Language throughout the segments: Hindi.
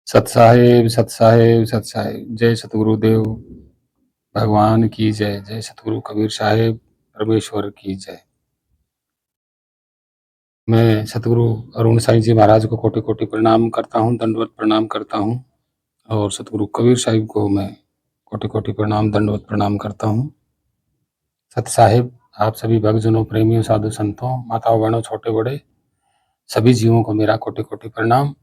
सतसाहेब सतसाहेब सतसाहेब। जय सतगुरुदेव भगवान की जय। जय सतगुरु कबीर साहेब परमेश्वर की जय। मैं सतगुरु अरुण साईं जी महाराज को कोटि कोटि प्रणाम करता हूँ, दंडवत प्रणाम करता हूँ। और सतगुरु कबीर साहिब को मैं कोटि कोटि प्रणाम दंडवत प्रणाम करता हूँ। सतसाहेब, आप सभी भक्तजनों, प्रेमियों, साधु संतों, माताओं बहनों, छोटे बड़े सभी जीवों को मेरा कोटि कोटि प्रणाम।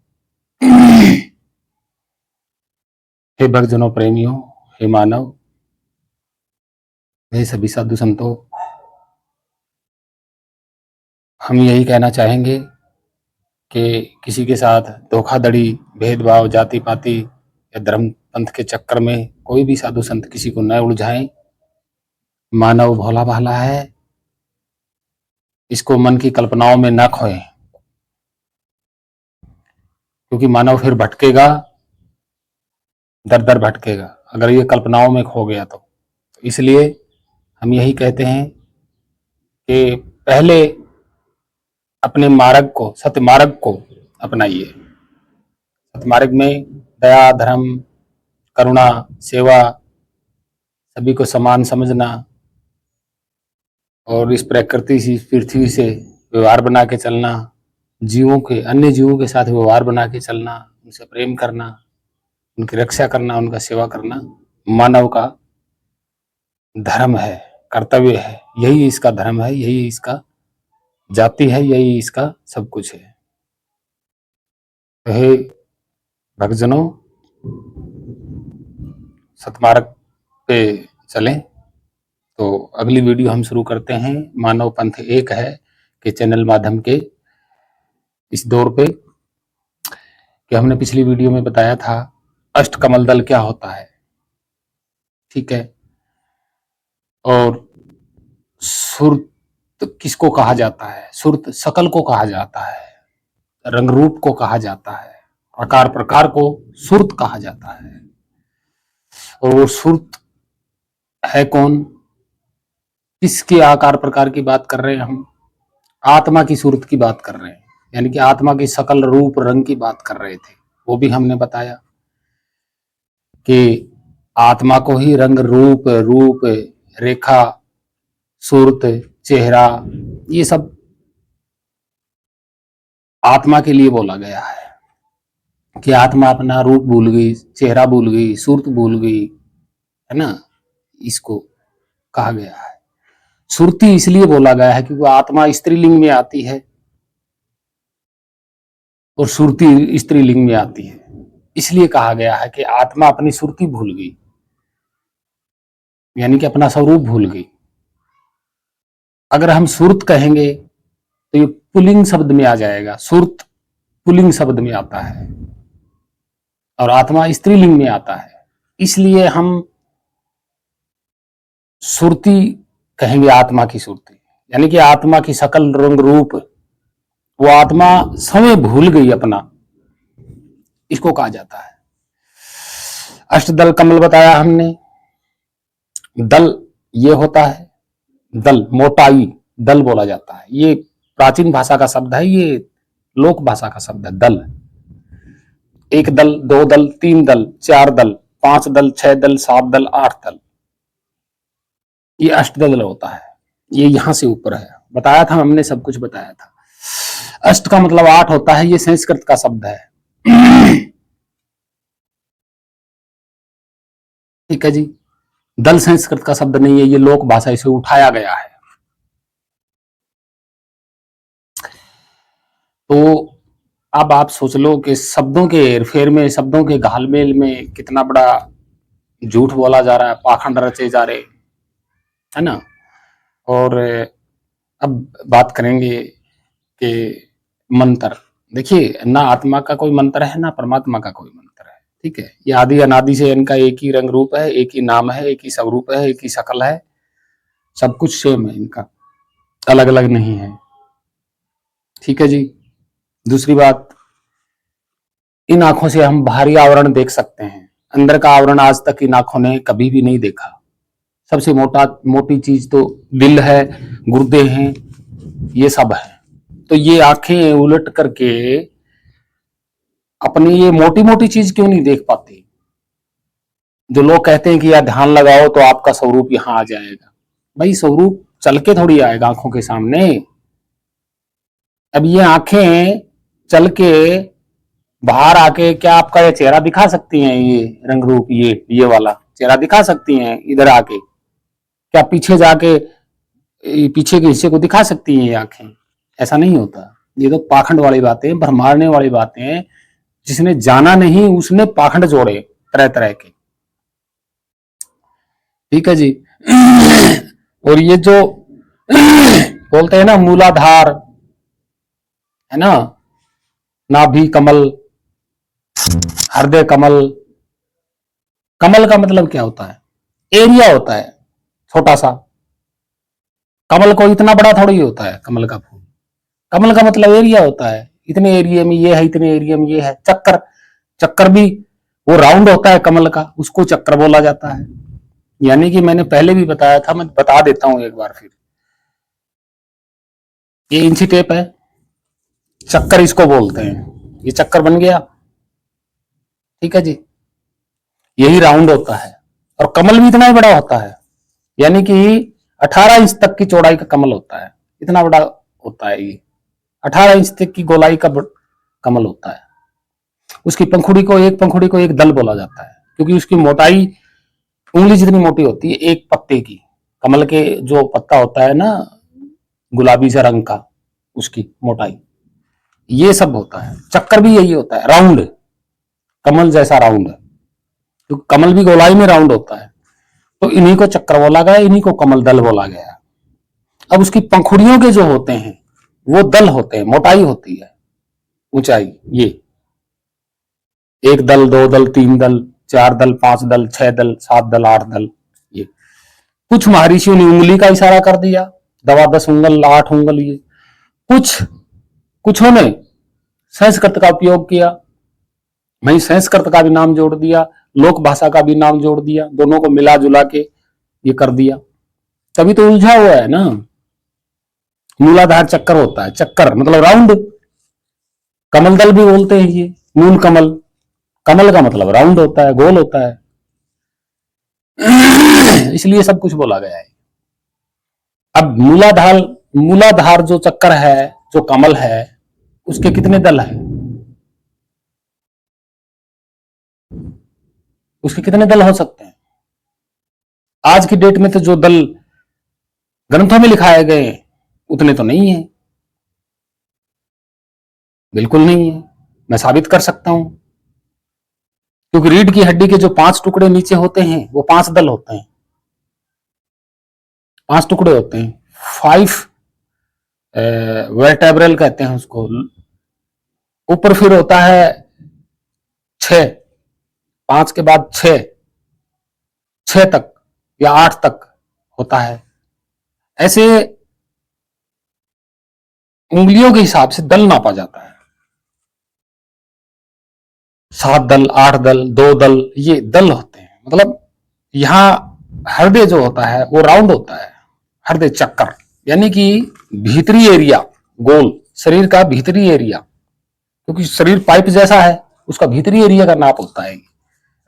हे भक्तजनों, प्रेमियों, हे मानव, हे सभी साधु संतों, हम यही कहना चाहेंगे कि किसी के साथ धोखाधड़ी, भेदभाव, जाति पाति या धर्म पंथ के चक्कर में कोई भी साधु संत किसी को न उलझाएं। मानव भोला भाला है, इसको मन की कल्पनाओं में न खोएं, क्योंकि मानव फिर भटकेगा, दर दर भटकेगा अगर ये कल्पनाओं में खो गया तो। इसलिए हम यही कहते हैं कि पहले अपने मार्ग को, सत्य मार्ग को अपनाइए। सत्य मार्ग में दया, धर्म, करुणा, सेवा, सभी को समान समझना और इस प्रकृति से, पृथ्वी से व्यवहार बना के चलना, जीवों के, अन्य जीवों के साथ व्यवहार बना के चलना, उनसे प्रेम करना, उनकी रक्षा करना, उनका सेवा करना मानव का धर्म है, कर्तव्य है। यही इसका धर्म है, यही इसका जाति है, यही इसका सब कुछ है। तो हे भक्तजनों, सतमार्ग पे चलें। तो अगली वीडियो हम शुरू करते हैं। मानव पंथ एक है के चैनल माध्यम के इस दौर पे, कि हमने पिछली वीडियो में बताया था अष्टकमल दल क्या होता है, ठीक है, और सुरत किसको कहा जाता है, सुरत सकल को कहा जाता है, रंग रूप को कहा जाता है, आकार प्रकार को सुरत कहा जाता है। और वो सुरत है कौन, किसके आकार प्रकार की बात कर रहे हैं हम? आत्मा की सूरत की बात कर रहे हैं, यानी कि आत्मा की सकल रूप रंग की बात कर रहे थे। वो भी हमने बताया कि आत्मा को ही रंग रूप, रूप, रेखा, सूरत, चेहरा, ये सब आत्मा के लिए बोला गया है कि आत्मा अपना रूप भूल गई, चेहरा भूल गई, सूरत भूल गई, है ना, इसको कहा गया है। सुरती इसलिए बोला गया है क्योंकि आत्मा स्त्रीलिंग में आती है और सुरती स्त्रीलिंग में आती है, इसलिए कहा गया है कि आत्मा अपनी सुरती भूल गई, यानी कि अपना स्वरूप भूल गई। अगर हम सुरत कहेंगे तो ये पुल्लिंग शब्द में आ जाएगा, सुरत पुल्लिंग शब्द में आता है और आत्मा स्त्रीलिंग में आता है, इसलिए हम सुरती कहेंगे, आत्मा की सुरती, यानी कि आत्मा की सकल रंग रूप, वो आत्मा समय भूल गई अपना, इसको कहा जाता है। अष्टदल कमल बताया हमने। दल ये होता है, दल मोटाई, दल बोला जाता है, ये प्राचीन भाषा का शब्द है, ये लोक भाषा का शब्द है। दल, एक दल, दो दल, तीन दल, चार दल, पांच दल, छह दल, सात दल, आठ दल, ये अष्टदल होता है। ये यहां से ऊपर है, बताया था हमने, सब कुछ बताया था। अष्ट का मतलब आठ होता है, ये संस्कृत का शब्द है। ठीक है जी, दल संस्कृत का शब्द नहीं है, ये लोक भाषा से उठाया गया है। तो अब आप सोच लो कि शब्दों के हेरफेर में, शब्दों के घालमेल में कितना बड़ा झूठ बोला जा रहा है, पाखंड रचे जा रहे, है ना। और अब बात करेंगे कि मंत्र, देखिए, ना आत्मा का कोई मंत्र है, ना परमात्मा का कोई मंत्र है, ठीक है। ये आदि अनादि से इनका एक ही रंग रूप है, एक ही नाम है, एक ही स्वरूप है, एक ही शकल है, सब कुछ सेम है इनका, अलग अलग नहीं है, ठीक है जी। दूसरी बात, इन आंखों से हम बाहरी आवरण देख सकते हैं, अंदर का आवरण आज तक इन आंखों ने कभी भी नहीं देखा, सबसे मोटी चीज तो दिल है, गुर्दे हैं, ये सब है। तो ये आंखें उलट करके अपनी ये मोटी मोटी चीज क्यों नहीं देख पाती? जो लोग कहते हैं कि यार ध्यान लगाओ तो आपका स्वरूप यहां आ जाएगा, भाई स्वरूप चल के थोड़ी आएगा आंखों के सामने। अब ये आंखें चल के बाहर आके क्या आपका ये चेहरा दिखा सकती हैं? ये रंग रूप, ये वाला चेहरा दिखा सकती हैं इधर आके? क्या पीछे जाके पीछे के हिस्से को दिखा सकती हैं ये आंखें? ऐसा नहीं होता। ये तो पाखंड वाली बातें, भरमारने वाली बातें। जिसने जाना नहीं उसने पाखंड जोड़े तरह तरह के। ठीक है जी। और ये जो बोलते हैं ना मूलाधार, है ना, नाभि कमल, हृदय कमल। कमल का मतलब क्या होता है? एरिया होता है छोटा सा। कमल को इतना बड़ा थोड़ी होता है कमल का फूल। कमल का मतलब एरिया होता है, इतने एरिया में ये है, इतने एरिया में ये है। चक्कर, चक्कर भी वो राउंड होता है कमल का, उसको चक्कर बोला जाता है। यानी कि मैंने पहले भी बताया था, मैं बता देता हूं एक बार फिर। ये इंची टेप है, चक्कर इसको बोलते हैं। ये चक्कर बन गया, ठीक है जी। यही राउंड होता है। और कमल भी इतना ही बड़ा होता है, यानी कि 18 इंच तक की चौड़ाई का कमल होता है। इतना बड़ा होता है ये, 18 इंच तक की गोलाई का कमल होता है। उसकी पंखुड़ी को, एक पंखुड़ी को एक दल बोला जाता है, क्योंकि उसकी मोटाई उंगली जितनी मोटी होती है एक पत्ते की। कमल के जो पत्ता होता है ना गुलाबी से रंग का, उसकी मोटाई ये सब होता है। चक्कर भी यही होता है, राउंड, कमल जैसा राउंड। तो कमल भी गोलाई में राउंड होता है, तो इन्हीं को चक्कर बोला गया, इन्हीं को कमल दल बोला गया। अब उसकी पंखुड़ियों के जो होते हैं वो दल होते हैं, मोटाई होती है, ऊंचाई। ये एक दल, दो दल, तीन दल, चार दल, पांच दल, 6 दल, 7 दल, 8 दल। ये कुछ महर्षियों ने उंगली का इशारा कर दिया, दवा 10 उंगल, 8 उंगल। ये कुछों ने संस्कृत का उपयोग किया, वहीं संस्कृत का भी नाम जोड़ दिया, लोक भाषा का भी नाम जोड़ दिया, दोनों को मिला जुला के ये कर दिया। तभी तो उलझा हुआ है ना। मूलाधार चक्कर होता है, चक्कर मतलब राउंड। कमल दल भी बोलते हैं ये, मूल कमल। कमल का मतलब राउंड होता है, गोल होता है। इसलिए सब कुछ बोला गया है। अब मूलाधार जो चक्कर है, जो कमल है, उसके कितने दल है? उसके कितने दल हो सकते हैं? आज की डेट में तो जो दल ग्रंथों में लिखाए गए उतने तो नहीं है, बिल्कुल नहीं है। मैं साबित कर सकता हूं, क्योंकि रीढ़ की हड्डी के जो 5 टुकड़े नीचे होते हैं वो 5 दल होते हैं, 5 टुकड़े होते हैं। 5 वर्टेब्रल कहते हैं उसको। ऊपर फिर होता है 6, 5 के बाद 6, 6 तक या 8 तक होता है। ऐसे उंगलियों के हिसाब से दल नापा जाता है। 7 दल, 8 दल, 2 दल, ये दल होते हैं। मतलब यहां हृदय जो होता है वो राउंड होता है, हृदय चक्कर, यानी कि भीतरी एरिया, गोल, शरीर का भीतरी एरिया। क्योंकि शरीर पाइप जैसा है, उसका भीतरी एरिया का नाप होता है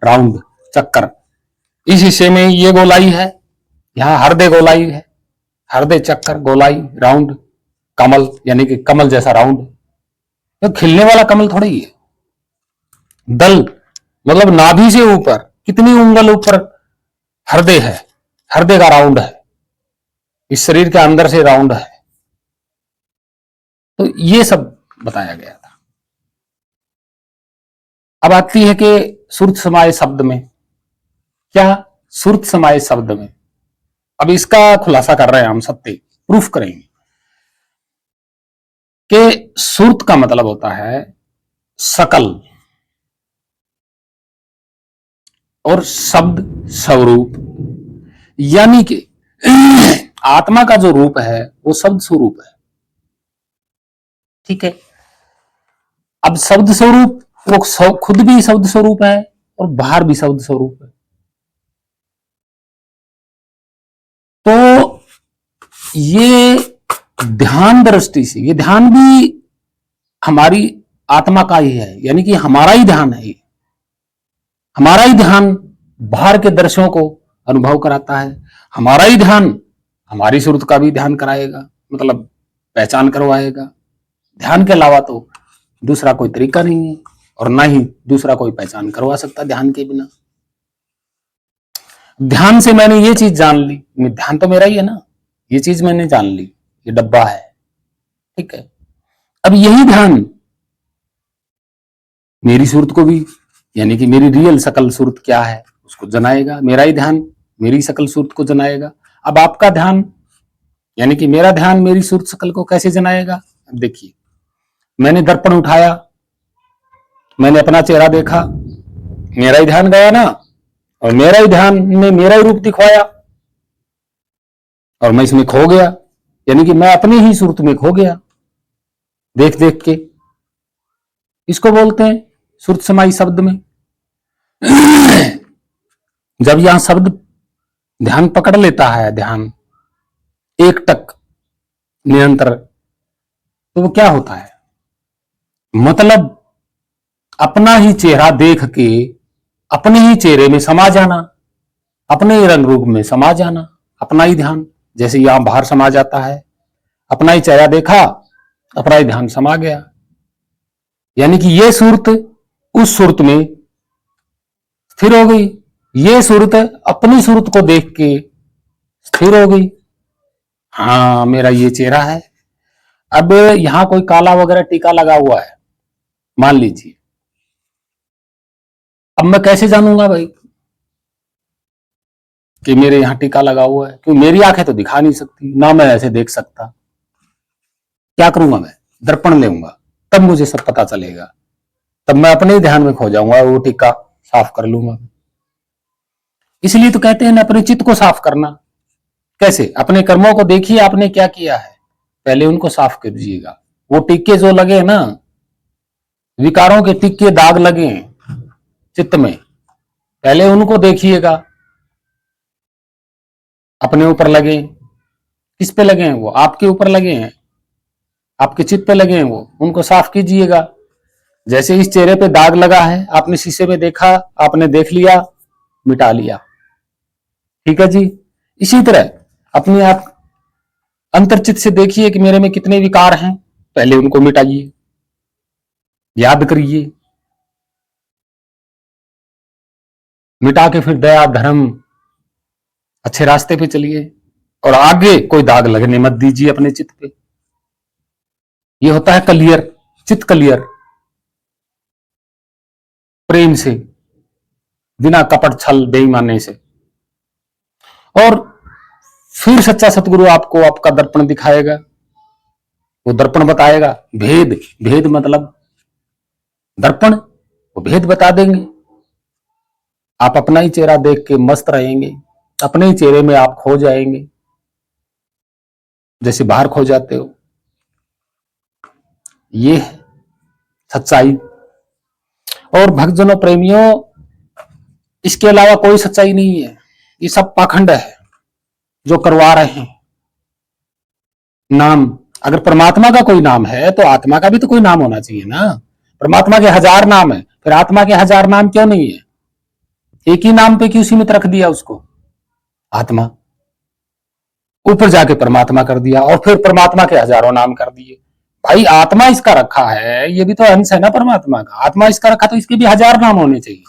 राउंड, चक्कर। इस हिस्से में ये गोलाई है, यहां हृदय गोलाई है, हृदय चक्कर, गोलाई, राउंड, कमल, यानी कि कमल जैसा राउंड। तो खिलने वाला कमल थोड़ी है। दल मतलब नाभि से ऊपर कितनी उंगल ऊपर हृदय है, हृदय का राउंड है, इस शरीर के अंदर से राउंड है। तो ये सब बताया गया था। अब आती है कि सुरत समाय शब्द में क्या, सुरत समाय शब्द में अब इसका खुलासा कर रहे हैं हम, सत्य प्रूफ करेंगे कि सुरत का मतलब होता है सकल, और शब्द स्वरूप, यानी कि आत्मा का जो रूप है वो शब्द स्वरूप है। ठीक है। अब शब्द स्वरूप वो खुद भी शब्द स्वरूप है और बाहर भी शब्द स्वरूप है। तो ये ध्यान दृष्टि से, ये ध्यान भी हमारी आत्मा का ही है, यानी कि हमारा ही ध्यान है। हमारा ही ध्यान बाहर के दृश्यों को अनुभव कराता है। हमारा ही ध्यान हमारी सुरत का भी ध्यान कराएगा, मतलब पहचान करवाएगा। ध्यान के अलावा तो दूसरा कोई तरीका नहीं है, और ना ही दूसरा कोई पहचान करवा सकता ध्यान के बिना। ध्यान से मैंने ये चीज जान ली, ध्यान तो मेरा ही है ना, ये चीज मैंने जान ली, ये डब्बा है, ठीक है। अब यही ध्यान मेरी सूरत को भी, यानी कि मेरी रियल सकल सूरत क्या है उसको जनाएगा। मेरा ही ध्यान मेरी सकल सूरत को जनाएगा। अब आपका ध्यान, यानी कि मेरा ध्यान मेरी सूरत सकल को कैसे जनाएगा? अब देखिए, मैंने दर्पण उठाया, मैंने अपना चेहरा देखा, मेरा ही ध्यान गया ना, और मेरा ही ध्यान ने मेरा ही रूप दिखवाया, और मैं इसमें खो गया, यानी कि मैं अपनी ही सूरत में खो गया देख देख के। इसको बोलते हैं सूरत समाई शब्द में। जब यहां शब्द ध्यान पकड़ लेता है, ध्यान एक टक निरंतर, तो वो क्या होता है? मतलब अपना ही चेहरा देख के अपने ही चेहरे में समा जाना, अपने ही रंग रूप में समा जाना, अपना ही ध्यान जैसे यहां बाहर समा जाता है। अपना ही चेहरा देखा, अपना ही ध्यान समा गया, यानी कि ये सूरत उस सूरत में स्थिर हो गई, ये सूरत अपनी सूरत को देख के स्थिर हो गई। हाँ, मेरा ये चेहरा है। अब यहां कोई काला वगैरह टीका लगा हुआ है मान लीजिए, अब मैं कैसे जानूंगा भाई कि मेरे यहां टीका लगा हुआ है? क्योंकि मेरी आंखें तो दिखा नहीं सकती, ना मैं ऐसे देख सकता। क्या करूंगा मैं? दर्पण लेऊंगा, तब मुझे सब पता चलेगा, तब मैं अपने ही ध्यान में खो जाऊंगा, वो टीका साफ कर लूंगा। इसलिए तो कहते हैं ना, अपने चित्त को साफ करना। कैसे? अपने कर्मों को देखिए, आपने क्या किया है, पहले उनको साफ कर दीजिएगा। वो टीके जो लगे ना, विकारों के टीके दाग लगे चित्त में, पहले उनको देखिएगा। अपने ऊपर लगे, किस पे लगे हैं? वो आपके ऊपर लगे हैं, आपके चित्त पे लगे हैं, वो उनको साफ कीजिएगा। जैसे इस चेहरे पे दाग लगा है, आपने शीशे में देखा, आपने देख लिया, मिटा लिया, ठीक है जी। इसी तरह अपने आप अंतर्चित से देखिए कि मेरे में कितने विकार हैं, पहले उनको मिटाइए, याद करिए, मिटा के फिर दया धर्म अच्छे रास्ते पे चलिए, और आगे कोई दाग लगने मत दीजिए अपने चित्त पे। ये होता है क्लियर, चित्त क्लियर, प्रेम से, बिना कपट छल बेईमानी से। और फिर सच्चा सतगुरु आपको आपका दर्पण दिखाएगा, वो दर्पण बताएगा भेद। भेद मतलब दर्पण, वो भेद बता देंगे। आप अपना ही चेहरा देख के मस्त रहेंगे, अपने ही चेहरे में आप खो जाएंगे, जैसे बाहर खो जाते हो। ये है सच्चाई। और भक्तजनों, प्रेमियों, इसके अलावा कोई सच्चाई नहीं है। ये सब पाखंड है जो करवा रहे हैं। नाम, अगर परमात्मा का कोई नाम है तो आत्मा का भी तो कोई नाम होना चाहिए ना। परमात्मा के 1000 नाम है, फिर आत्मा के 1000 नाम क्यों नहीं है? एक ही नाम पे क्यों सीमित रख दिया उसको? आत्मा, ऊपर जाके परमात्मा कर दिया, और फिर परमात्मा के हजारों नाम कर दिए। भाई आत्मा इसका रखा है, ये भी तो अंश है ना परमात्मा का। आत्मा इसका रखा तो इसके भी 1000 नाम होने चाहिए।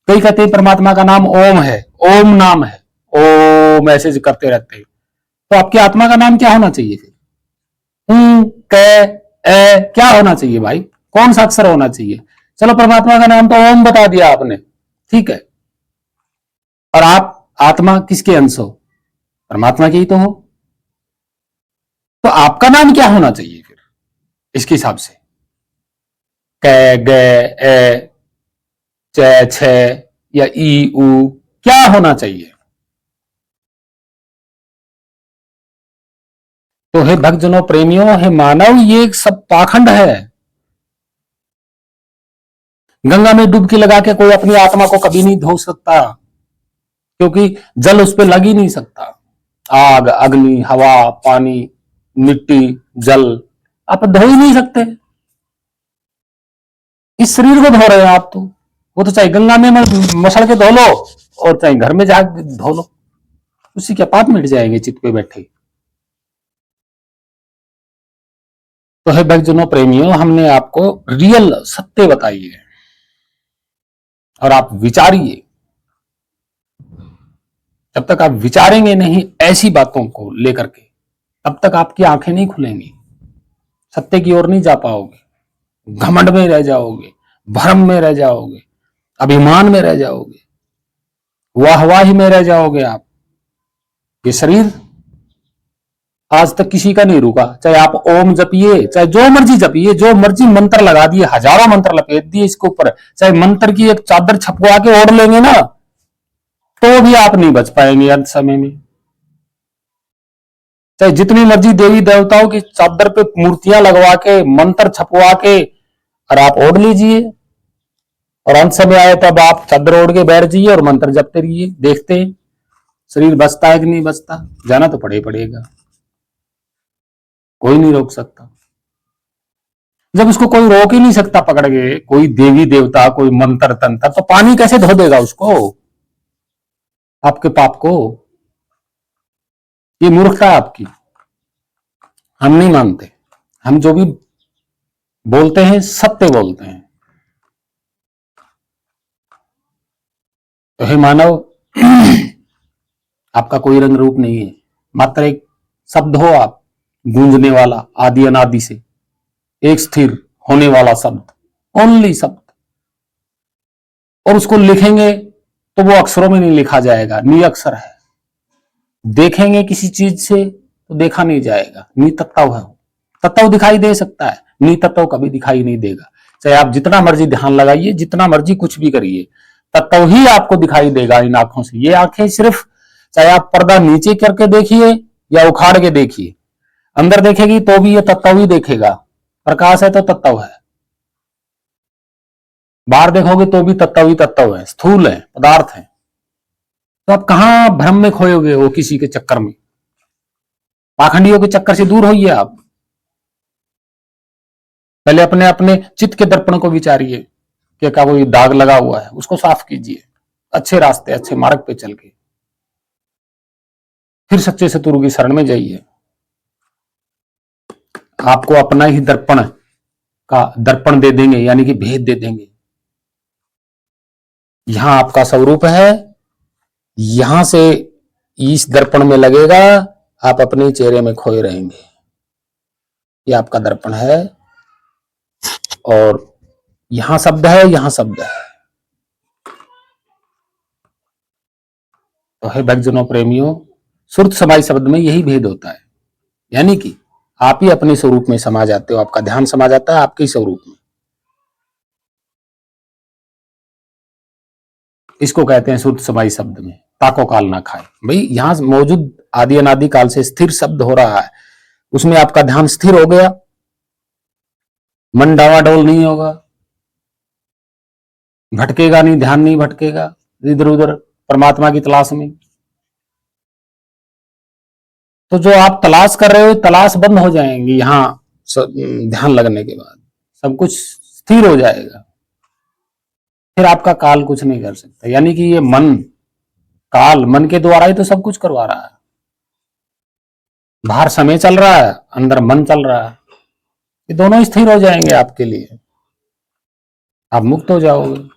कई कहते हैं परमात्मा का नाम ओम है, ओम नाम है, ओम मैसेज करते रहते हैं। तो आपकी आत्मा का नाम क्या होना चाहिए फिर? क ए क्या होना चाहिए भाई? कौन सा अक्षर होना चाहिए? चलो, परमात्मा का नाम तो ओम बता दिया आपने, ठीक है, और आप आत्मा किसके अंश हो? परमात्मा के ही तो हो। तो आपका नाम क्या होना चाहिए फिर इसके हिसाब से? क ग ए च छ या ई उ क्या होना चाहिए? तो हे भक्तजनों, प्रेमियों, हे मानव, ये सब पाखंड है। गंगा में डुबकी लगा के कोई अपनी आत्मा को कभी नहीं धो सकता, क्योंकि जल उस पर लग ही नहीं सकता। आग, अग्नि, हवा, पानी, मिट्टी, जल, आप धो ही नहीं सकते। इस शरीर को धो रहे हैं आप, तो वो तो चाहे गंगा में मसल के धो लो और चाहे घर में जाके धो लो, उसी के पाप मिट जाएंगे चित्त पे बैठे। तो है भक्तजनों, प्रेमियों, हमने आपको रियल सत्य बताई है और आप विचारिए। जब तक आप विचारेंगे नहीं ऐसी बातों को लेकर के, तब तक आपकी आंखें नहीं खुलेंगी, सत्य की ओर नहीं जा पाओगे, घमंड में रह जाओगे, भ्रम में रह जाओगे, अभिमान में रह जाओगे, वाहवाही में रह जाओगे आप। ये शरीर आज तक किसी का नहीं रुका, चाहे आप ओम जपिए, चाहे जो मर्जी जपिए, जो मर्जी मंत्र लगा दिए, हजारों मंत्र लपेट दिए इसके ऊपर, चाहे मंत्र की एक चादर छपवा के ओढ़ लेंगे ना, तो भी आप नहीं बच पाएंगे अंत समय में। चाहे जितनी मर्जी देवी देवताओं की चादर पे मूर्तियां लगवा के, मंत्र छपवा के और आप ओढ़ लीजिए, और अंत समय आए तब आप चादर ओढ़ के बैठ जाइए और मंत्र जपते रहिए, देखते हैं शरीर बचता है कि नहीं बचता। जाना तो पड़ेगा, कोई नहीं रोक सकता। जब उसको कोई रोक ही नहीं सकता पकड़ के, कोई देवी देवता, कोई मंत्र तंत्र, तो पानी कैसे धो देगा उसको, आपके पाप को। ये मूर्खता है आपकी। हम नहीं मानते, हम जो भी बोलते हैं सत्य बोलते हैं। तो हे मानव, आपका कोई रंग रूप नहीं है, मात्र एक शब्द हो आप, गूंजने वाला आदि अनादि से, एक स्थिर होने वाला शब्द, ओनली शब्द। और उसको लिखेंगे तो वो अक्षरों में नहीं लिखा जाएगा, निअक्षर है। देखेंगे किसी चीज से तो देखा नहीं जाएगा, नितत्व है। तत्व दिखाई दे सकता है, नितत्व कभी दिखाई नहीं देगा। चाहे आप जितना मर्जी ध्यान लगाइए, जितना मर्जी कुछ भी करिए, तत्व ही आपको दिखाई देगा इन आंखों से। ये आंखें सिर्फ, चाहे आप पर्दा नीचे करके देखिए या उखाड़ के देखिए, अंदर देखेगी तो भी ये तत्व ही देखेगा। प्रकाश है तो तत्व है, बाहर देखोगे तो भी तत्व ही तत्व है, स्थूल है, पदार्थ है। तो आप कहां भ्रम में खोयोगे, वो किसी के चक्कर में, पाखंडियों के चक्कर से दूर होइए आप। पहले अपने अपने चित्त के दर्पण को विचारिए कि क्या कोई दाग लगा हुआ है, उसको साफ कीजिए, अच्छे रास्ते, अच्छे मार्ग पे चल के फिर सच्चे सतगुरु की शरण में जाइए। आपको अपना ही दर्पण का दर्पण दे देंगे, यानी कि भेद दे देंगे। यहां आपका स्वरूप है, यहां से इस दर्पण में लगेगा, आप अपने चेहरे में खोए रहेंगे। ये आपका दर्पण है, और यहां शब्द है, यहां शब्द है। तो है भक्तजनों, प्रेमियों, सुरत समाई शब्द में यही भेद होता है, यानी कि आप ही अपने स्वरूप में समा जाते हो, आपका ध्यान समा जाता है आपके स्वरूप में। इसको कहते हैं सुरत समाई शब्द में ताको काल ना खाए। भाई यहां मौजूद आदि अनादि काल से स्थिर शब्द हो रहा है, उसमें आपका ध्यान स्थिर हो गया, मन डावाडोल नहीं होगा, भटकेगा नहीं, ध्यान नहीं भटकेगा इधर उधर परमात्मा की तलाश में। तो जो आप तलाश कर रहे हो, तलाश बंद हो जाएंगी। यहां ध्यान लगने के बाद सब कुछ स्थिर हो जाएगा, फिर आपका काल कुछ नहीं कर सकता। यानी कि ये मन, काल मन के द्वारा ही तो सब कुछ करवा रहा है। बाहर समय चल रहा है, अंदर मन चल रहा है, ये दोनों स्थिर हो जाएंगे आपके लिए, आप मुक्त हो जाओगे।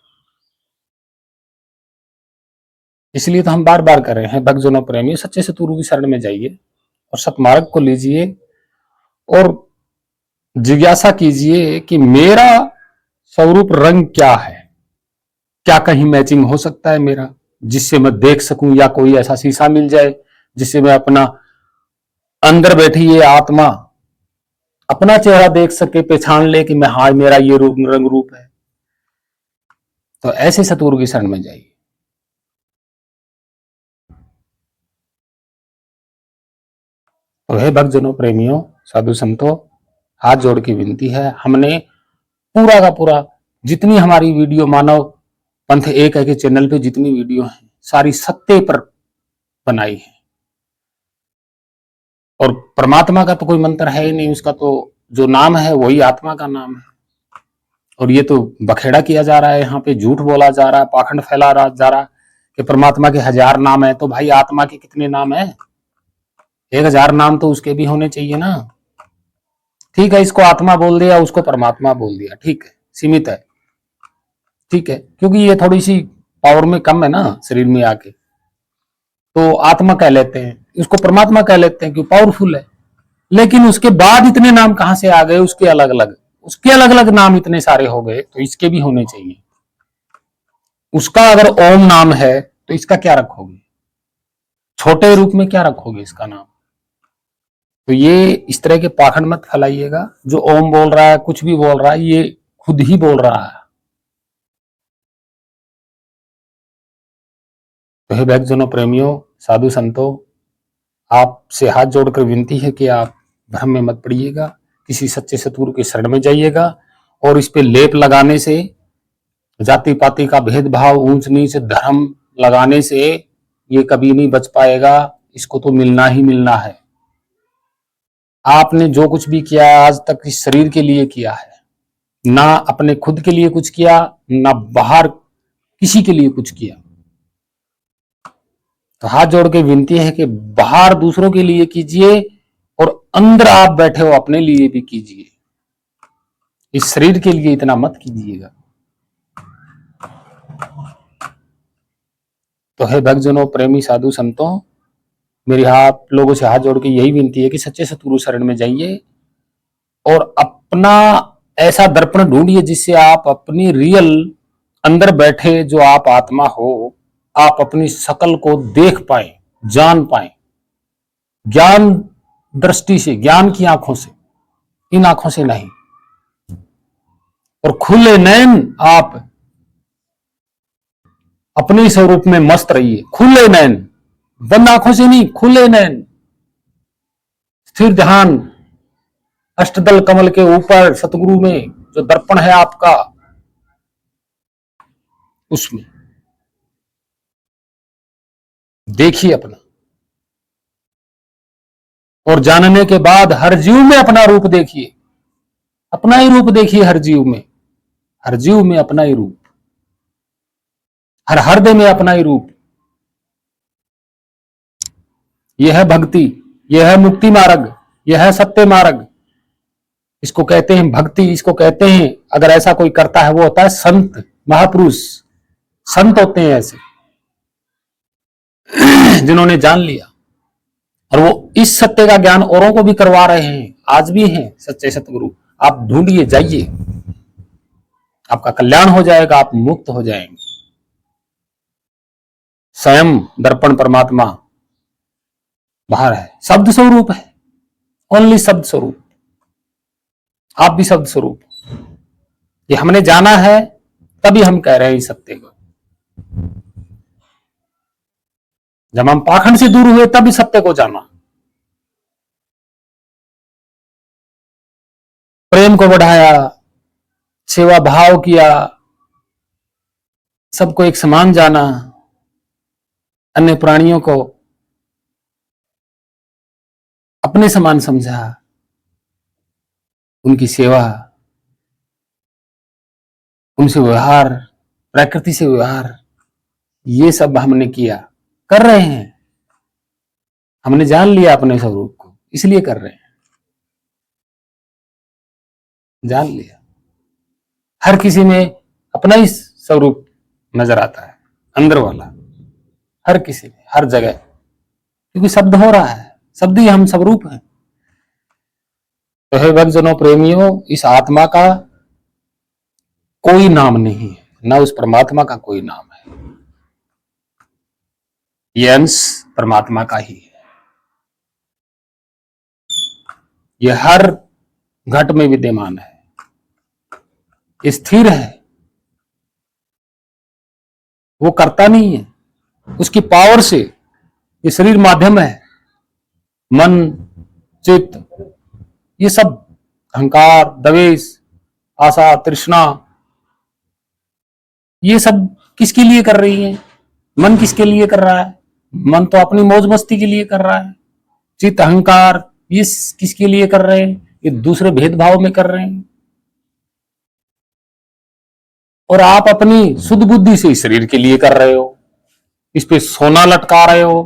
इसलिए तो हम बार बार कर रहे हैं, भक्तजनों, प्रेमी, सच्चे सतगुरु की शरण में जाइए और सतमार्ग को लीजिए और जिज्ञासा कीजिए कि मेरा स्वरूप रंग क्या है, क्या कहीं मैचिंग हो सकता है मेरा, जिससे मैं देख सकूं, या कोई ऐसा शीशा मिल जाए जिससे मैं अपना अंदर बैठी ये आत्मा अपना चेहरा देख सके, पहचान ले कि मैं, हाँ मेरा ये रूप रंग रूप है। तो ऐसे सतगुरु की शरण में जाइए। तो हे भक्तजनों, प्रेमियों, साधु संतों, हाथ जोड़ की विनती है, हमने पूरा का पूरा जितनी हमारी वीडियो मानव पंथ एक है के चैनल पे जितनी वीडियो है, सारी सत्य पर बनाई है। और परमात्मा का तो कोई मंत्र है ही नहीं, उसका तो जो नाम है वही आत्मा का नाम है। और ये तो बखेड़ा किया जा रहा है, यहाँ पे झूठ बोला जा रहा है, पाखंड फैला जा रहा कि परमात्मा के 1000 नाम है। तो भाई आत्मा के कितने नाम है? 1000 नाम तो उसके भी होने चाहिए ना। ठीक है, इसको आत्मा बोल दिया, उसको परमात्मा बोल दिया, ठीक है, सीमित है, ठीक है, क्योंकि ये थोड़ी सी पावर में कम है ना शरीर में आके, तो आत्मा कह लेते हैं, इसको परमात्मा कह लेते हैं, क्यों पावरफुल है। लेकिन उसके बाद इतने नाम कहां से आ गए? उसके अलग अलग नाम इतने सारे हो गए, तो इसके भी होने चाहिए। उसका अगर ओम नाम है तो इसका क्या रखोगे? छोटे रूप में क्या रखोगे इसका नाम? तो ये इस तरह के पाखंड मत फैलाइएगा। जो ओम बोल रहा है, कुछ भी बोल रहा है, ये खुद ही बोल रहा है। तो हे भक्तजनों, प्रेमियों, साधु संतों, आपसे हाथ जोड़कर विनती है कि आप भ्रम में मत पड़िएगा, किसी सच्चे सतगुरु के शरण में जाइएगा। और इस पे लेप लगाने से, जाति पाति का भेदभाव, ऊंच नीच धर्म लगाने से ये कभी नहीं बच पाएगा। इसको तो मिलना ही मिलना है। आपने जो कुछ भी किया है आज तक इस शरीर के लिए किया है, ना अपने खुद के लिए कुछ किया, ना बाहर किसी के लिए कुछ किया। तो हाथ जोड़ के विनती है कि बाहर दूसरों के लिए कीजिए और अंदर आप बैठे हो अपने लिए भी कीजिए। इस शरीर के लिए इतना मत कीजिएगा। तो हे भक्तजनों, प्रेमी साधु संतों, मेरी आप लोगों से हाथ जोड़ के यही विनती है कि सच्चे सतगुरु शरण में जाइए और अपना ऐसा दर्पण ढूंढिए जिससे आप अपनी रियल अंदर बैठे जो आप आत्मा हो, आप अपनी शकल को देख पाए, जान पाए, ज्ञान दृष्टि से, ज्ञान की आंखों से, इन आंखों से नहीं। और खुले नयन आप अपने स्वरूप में मस्त रहिए। खुले नयन, बंद आंखों से नहीं, खुले नयन, स्थिर ध्यान अष्टदल कमल के ऊपर सतगुरु में जो दर्पण है आपका, उसमें देखिए अपना। और जानने के बाद हर जीव में अपना रूप देखिए, अपना ही रूप देखिए हर जीव में, हर जीव में अपना ही रूप, हर हृदय में अपना ही रूप। यह है भक्ति, यह है मुक्ति मार्ग, यह है सत्य मार्ग। इसको कहते हैं भक्ति, इसको कहते हैं, अगर ऐसा कोई करता है वो होता है संत, महापुरुष। संत होते हैं ऐसे जिन्होंने जान लिया, और वो इस सत्य का ज्ञान औरों को भी करवा रहे हैं, आज भी हैं सच्चे सतगुरु। आप ढूंढिए, जाइए, आपका कल्याण हो जाएगा, आप मुक्त हो जाएंगे। स्वयं दर्पण परमात्मा बाहर है, शब्द स्वरूप है, ओनली शब्द स्वरूप। आप भी शब्द स्वरूप। ये हमने जाना है तभी हम कह रहे हैं इस सत्य को। जब हम पाखंड से दूर हुए तभी सत्य को जाना, प्रेम को बढ़ाया, सेवा भाव किया, सबको एक समान जाना, अन्य प्राणियों को अपने समान समझा, उनकी सेवा, उनसे व्यवहार, प्रकृति से व्यवहार, ये सब हमने किया, कर रहे हैं। हमने जान लिया अपने स्वरूप को, इसलिए कर रहे हैं, जान लिया। हर किसी में अपना ही स्वरूप नजर आता है, अंदर वाला, हर किसी में, हर जगह, क्योंकि शब्द हो रहा है, शब्द ही हम स्वरूप हैं। तो हे भक्तजनों, प्रेमियों, इस आत्मा का कोई नाम नहीं है, ना उस परमात्मा का कोई नाम है। ये अंश परमात्मा का ही है। यह हर घट में विद्यमान है, स्थिर है, वो करता नहीं है, उसकी पावर से। ये शरीर माध्यम है, मन, चित्त, ये सब अहंकार, द्वेष, आशा, तृष्णा, ये सब किसके लिए कर रही है? मन किसके लिए कर रहा है? मन तो अपनी मौज मस्ती के लिए कर रहा है। चित्त अहंकार, ये किसके लिए कर रहे हैं? ये दूसरे भेदभाव में कर रहे हैं। और आप अपनी शुद्ध बुद्धि से इस शरीर के लिए कर रहे हो, इस पे सोना लटका रहे हो,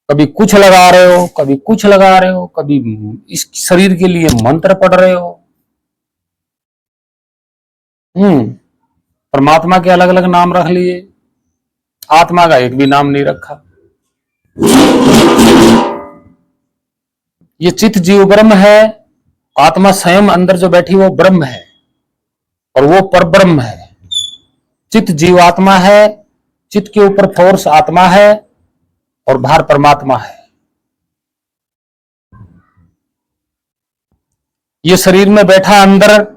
कभी कुछ लगा रहे हो, कभी कुछ लगा रहे हो, कभी इस शरीर के लिए मंत्र पढ़ रहे हो। परमात्मा के अलग अलग नाम रख लिए, आत्मा का एक भी नाम नहीं रखा। ये चित्त जीव ब्रह्म है, आत्मा स्वयं अंदर जो बैठी वो ब्रह्म है और वो परब्रह्म है। चित्त जीव आत्मा है, चित्त के ऊपर फोर्स आत्मा है और बाहर परमात्मा है। ये शरीर में बैठा अंदर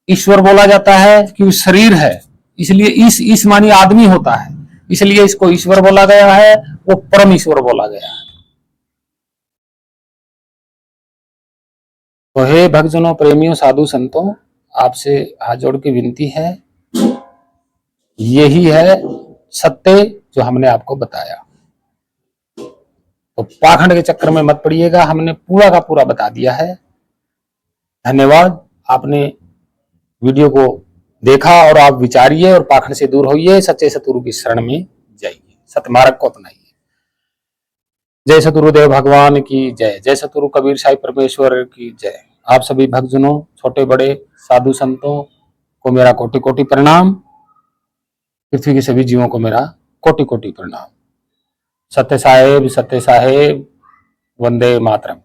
ईश्वर बोला जाता है कि शरीर है, इसलिए इस मानी आदमी होता है, इसलिए इसको ईश्वर बोला गया है, वो परम ईश्वर बोला गया है। तो हे भक्तजनों, प्रेमियों, साधु संतों, आपसे हाथ जोड़ के विनती है, यही है सत्य जो हमने आपको बताया। तो पाखंड के चक्कर में मत पड़िएगा, हमने पूरा का पूरा बता दिया है। धन्यवाद, आपने वीडियो को देखा और आप विचारिए और पाखंड से दूर होइए, सच्चे सतगुरु की शरण में जाइए, सतमार्ग को अपनाइए। जय सतगुरुदेव भगवान की जय, जय सतगुरु कबीर साई परमेश्वर की जय। आप सभी भक्तजनों, छोटे बड़े साधु संतों को मेरा कोटि कोटि प्रणाम। पृथ्वी के सभी जीवों को मेरा कोटि कोटि प्रणाम। सत्य साहेब, सत्य साहेब, वंदे मातरम।